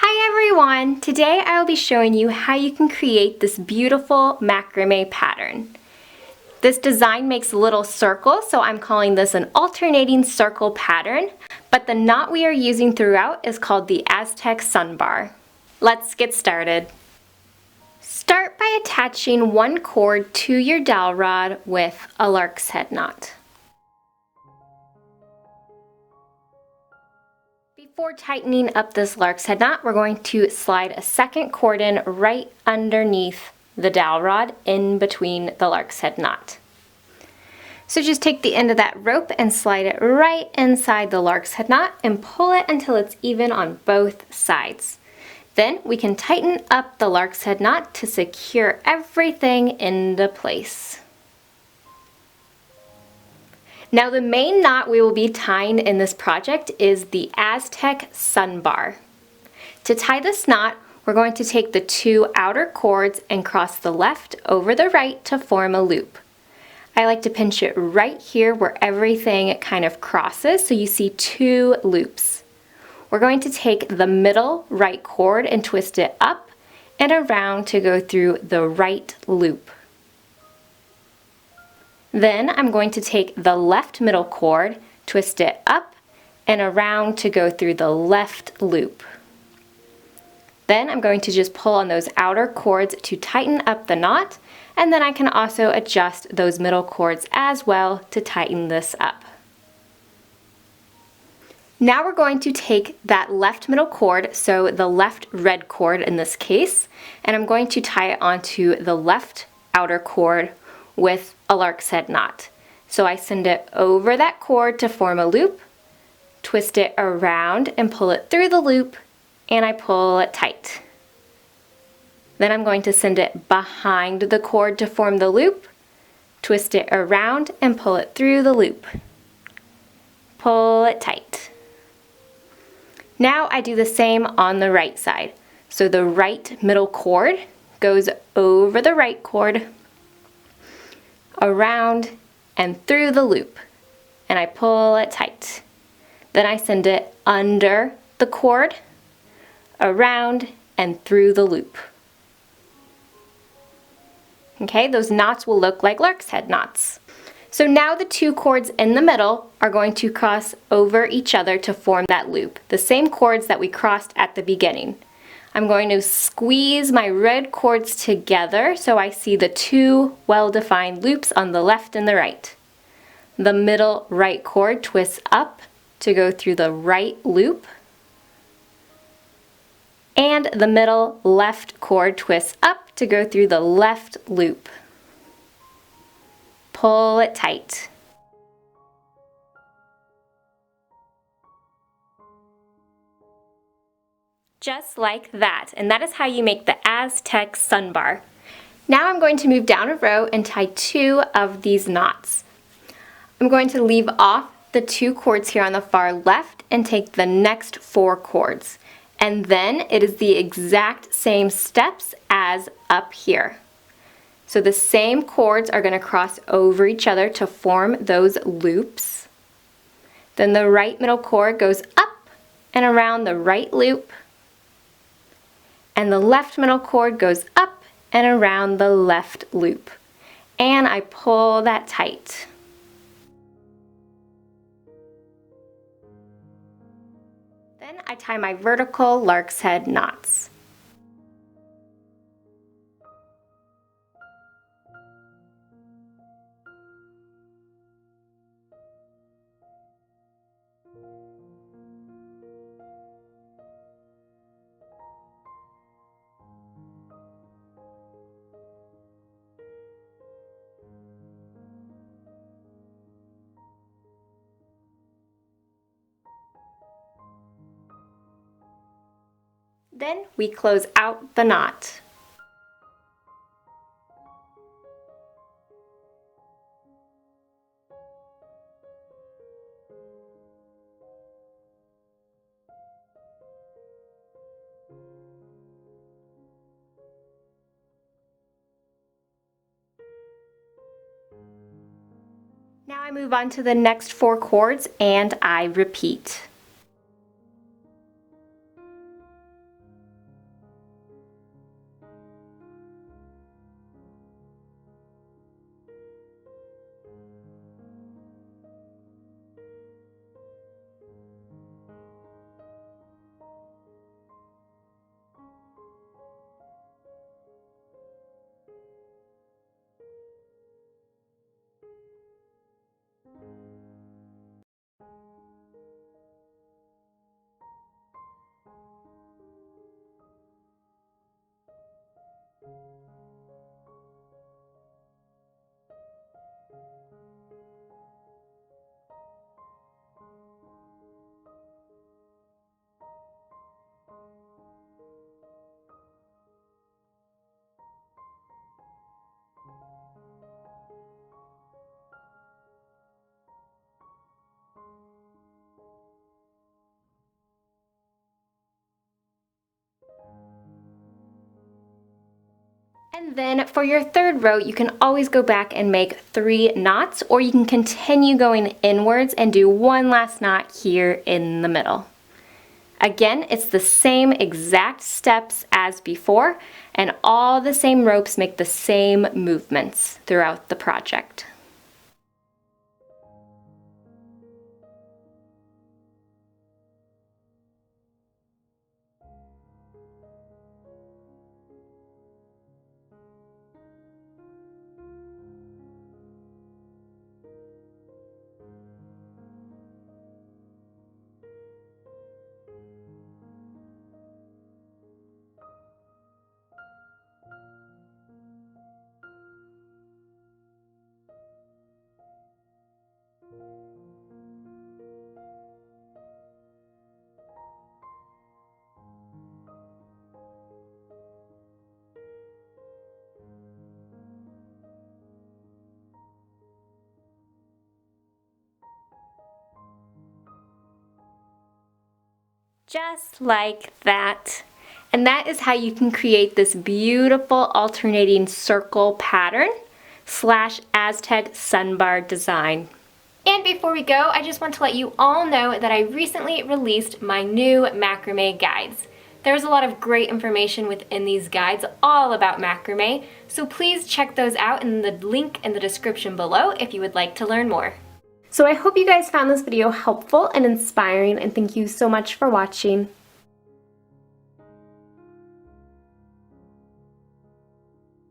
Hi everyone! Today I will be showing you how you can create this beautiful macrame pattern. This design makes little circles, so I'm calling this an alternating circle pattern, but the knot we are using throughout is called the Aztec Sun Bar. Let's get started. Start by attaching one cord to your dowel rod with a lark's head knot. Before tightening up this lark's head knot, we're going to slide a second cord in right underneath the dowel rod in between the lark's head knot. So just take the end of that rope and slide it right inside the lark's head knot and pull it until it's even on both sides. Then we can tighten up the lark's head knot to secure everything into place. Now the main knot we will be tying in this project is the Aztec Sun Bar. To tie this knot, we're going to take the two outer cords and cross the left over the right to form a loop. I like to pinch it right here where everything kind of crosses, so you see two loops. We're going to take the middle right cord and twist it up and around to go through the right loop. Then I'm going to take the left middle cord, twist it up and around to go through the left loop. Then I'm going to just pull on those outer cords to tighten up the knot, and then I can also adjust those middle cords as well to tighten this up. Now we're going to take that left middle cord, so the left red cord in this case, and I'm going to tie it onto the left outer cord with a lark's head knot. So I send it over that cord to form a loop, twist it around and pull it through the loop, and I pull it tight. Then I'm going to send it behind the cord to form the loop, twist it around and pull it through the loop. Pull it tight. Now I do the same on the right side. So the right middle cord goes over the right cord, around and through the loop, and I pull it tight. Then I send it under the cord, around and through the loop. Okay, those knots will look like lark's head knots. So now the two cords in the middle are going to cross over each other to form that loop, the same cords that we crossed at the beginning. I'm going to squeeze my red cords together so I see the two well-defined loops on the left and the right. The middle right cord twists up to go through the right loop, and the middle left cord twists up to go through the left loop. Pull it tight. Just like that, and that is how you make the Aztec Sun Bar. Now I'm going to move down a row and tie two of these knots. I'm going to leave off the two cords here on the far left and take the next four cords. And then it is the exact same steps as up here. So the same cords are going to cross over each other to form those loops. Then the right middle cord goes up and around the right loop, and the left middle cord goes up and around the left loop. And I pull that tight. Then I tie my vertical lark's head knots. Then we close out the knot. Now I move on to the next four cords and I repeat. And then for your third row, you can always go back and make 3 knots, or you can continue going inwards and do one last knot here in the middle. Again, it's the same exact steps as before, and all the same ropes make the same movements throughout the project. Just like that. And that is how you can create this beautiful alternating circle pattern / Aztec Sun Bar design. And before we go, I just want to let you all know that I recently released my new macrame guides. There's a lot of great information within these guides all about macrame, so please check those out in the link in the description below if you would like to learn more. So I hope you guys found this video helpful and inspiring, and thank you so much for watching.